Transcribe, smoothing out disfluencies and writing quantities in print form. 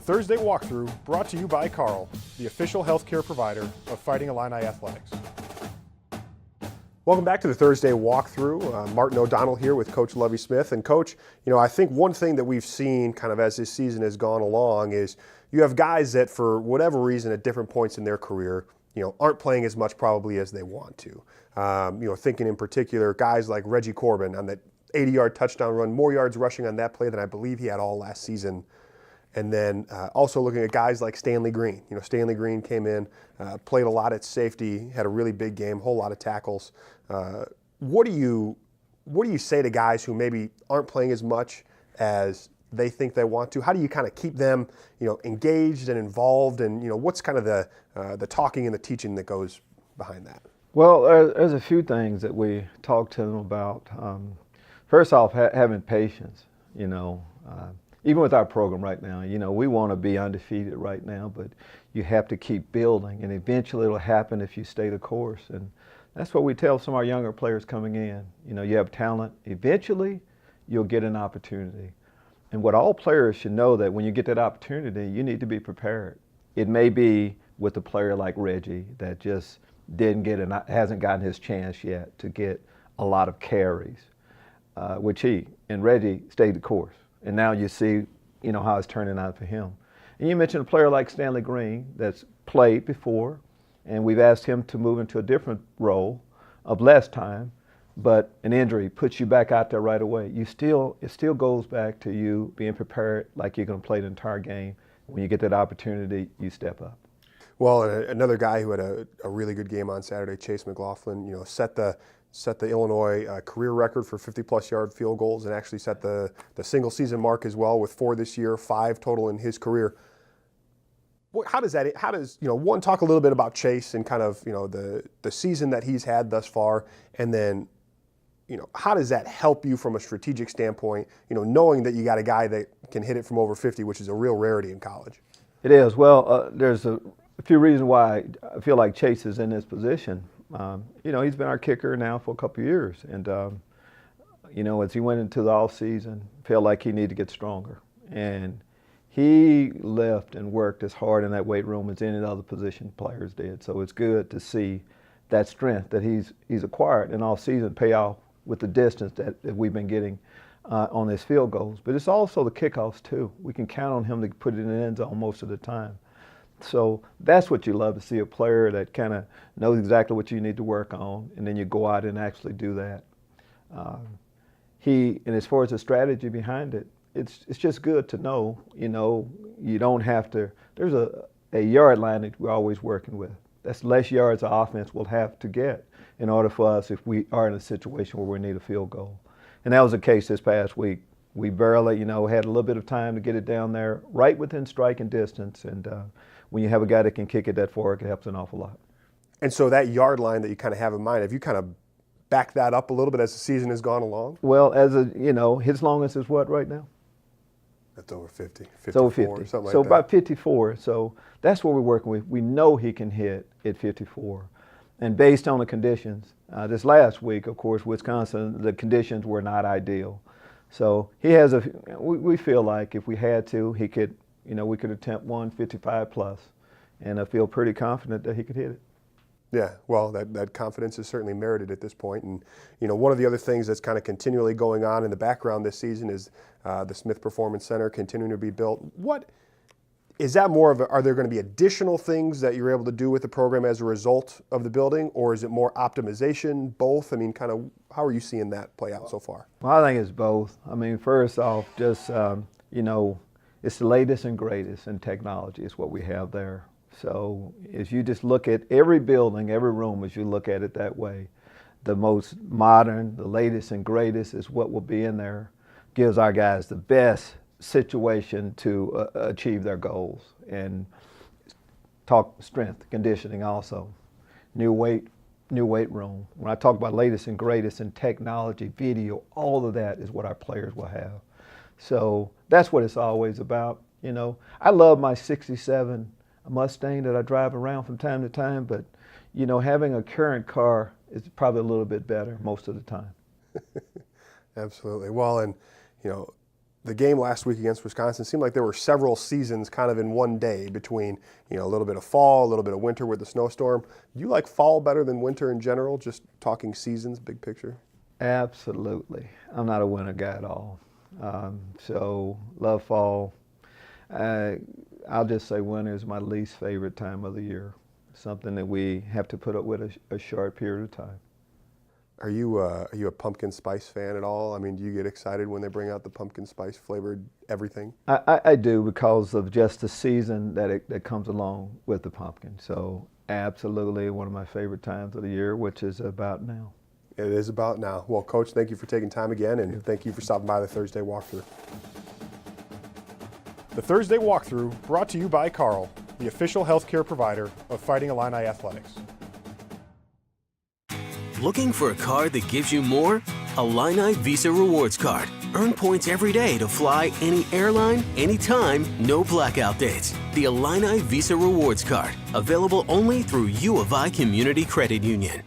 The Thursday Walkthrough brought to you by Carle, the official healthcare provider of Fighting Illini Athletics. Welcome back to the Thursday Walkthrough. Martin O'Donnell here with Coach Lovie Smith. And Coach, I think one thing that we've seen kind of as this season has gone along is you have guys that for whatever reason at different points in their career, aren't playing as much probably as they want to. Thinking in particular guys like Reggie Corbin on that 80-yard touchdown run, more yards rushing on that play than I believe he had all last season. And then also looking at guys like Stanley Green. Stanley Green came in, played a lot at safety, had a really big game, whole lot of tackles. What do you say to guys who maybe aren't playing as much as they think they want to? How do you kind of keep them, engaged and involved? And what's kind of the talking and the teaching that goes behind that? Well, there's a few things that we talk to them about. First off, having patience. Even with our program right now, we want to be undefeated right now, but you have to keep building, and eventually it'll happen if you stay the course. And that's what we tell some of our younger players coming in. You have talent. Eventually, you'll get an opportunity. And what all players should know that when you get that opportunity, you need to be prepared. It may be with a player like Reggie that just didn't get and hasn't gotten his chance yet to get a lot of carries, which he and Reggie stayed the course. And now you see, how it's turning out for him. And you mentioned a player like Stanley Green that's played before, and we've asked him to move into a different role of less time, but an injury puts you back out there right away. It still goes back to you being prepared like you're going to play the entire game. When you get that opportunity, you step up. Well, another guy who had a really good game on Saturday, Chase McLaughlin, set the Illinois career record for 50-plus yard field goals and actually set the single season mark as well with 4 this year, 5 total in his career. How does one, talk a little bit about Chase and kind of, the season that he's had thus far, and then, how does that help you from a strategic standpoint, knowing that you got a guy that can hit it from over 50, which is a real rarity in college? It is. Well, there's a few reasons why I feel like Chase is in this position. He's been our kicker now for a couple of years, and as he went into the off season, felt like he needed to get stronger, and he left and worked as hard in that weight room as any other position players did. So it's good to see that strength that he's acquired in off season pay off with the distance that we've been getting on his field goals. But it's also the kickoffs too. We can count on him to put it in the end zone most of the time. So that's what you love to see, a player that kind of knows exactly what you need to work on, and then you go out and actually do that. And as far as the strategy behind it, it's just good to know, you don't have to, there's a yard line that we're always working with. That's less yards of offense we'll have to get in order for us if we are in a situation where we need a field goal. And that was the case this past week. We barely, had a little bit of time to get it down there right within striking distance, and when you have a guy that can kick it that far, it helps an awful lot. And so that yard line that you kind of have in mind, have you kind of backed that up a little bit as the season has gone along? Well, his longest is what right now? That's over 50, 54, it's over 50. Something like that. So about 54. So that's what we're working with. We know he can hit at 54. And based on the conditions, this last week, of course, Wisconsin, the conditions were not ideal. So he has we feel like if we had to, he could, we could attempt 155 plus, and I feel pretty confident that he could hit it. Yeah, well, that confidence is certainly merited at this point. And, one of the other things that's kind of continually going on in the background this season is the Smith Performance Center continuing to be built. What is that more of are there going to be additional things that you're able to do with the program as a result of the building, or is it more optimization, both? I mean, kind of how are you seeing that play out so far? Well, I think it's both. I mean, first off, just, it's the latest and greatest in technology is what we have there. So as you just look at every building, every room, as you look at it that way, the most modern, the latest and greatest is what will be in there, gives our guys the best situation to achieve their goals. And talk strength, conditioning also, new weight room. When I talk about latest and greatest in technology, video, all of that is what our players will have. So that's what it's always about. I love my 67 Mustang that I drive around from time to time, but having a current car is probably a little bit better most of the time. Absolutely. Well, and The game last week against Wisconsin seemed like there were several seasons kind of in one day between, a little bit of fall, a little bit of winter with the snowstorm. Do you like fall better than winter in general, just talking seasons, big picture? Absolutely. I'm not a winter guy at all. So love fall. I'll just say winter is my least favorite time of the year. Something that we have to put up with a short period of time. Are you a pumpkin spice fan at all? I mean, do you get excited when they bring out the pumpkin spice flavored everything? I do, because of just the season that comes along with the pumpkin. So absolutely one of my favorite times of the year, which is about now. It is about now. Well, Coach, thank you for taking time again, and thank you for stopping by the Thursday Walkthrough. The Thursday Walkthrough brought to you by Carle, the official healthcare provider of Fighting Illini Athletics. Looking for a card that gives you more? Illini Visa Rewards Card. Earn points every day to fly any airline, anytime, no blackout dates. The Illini Visa Rewards Card. Available only through U of I Community Credit Union.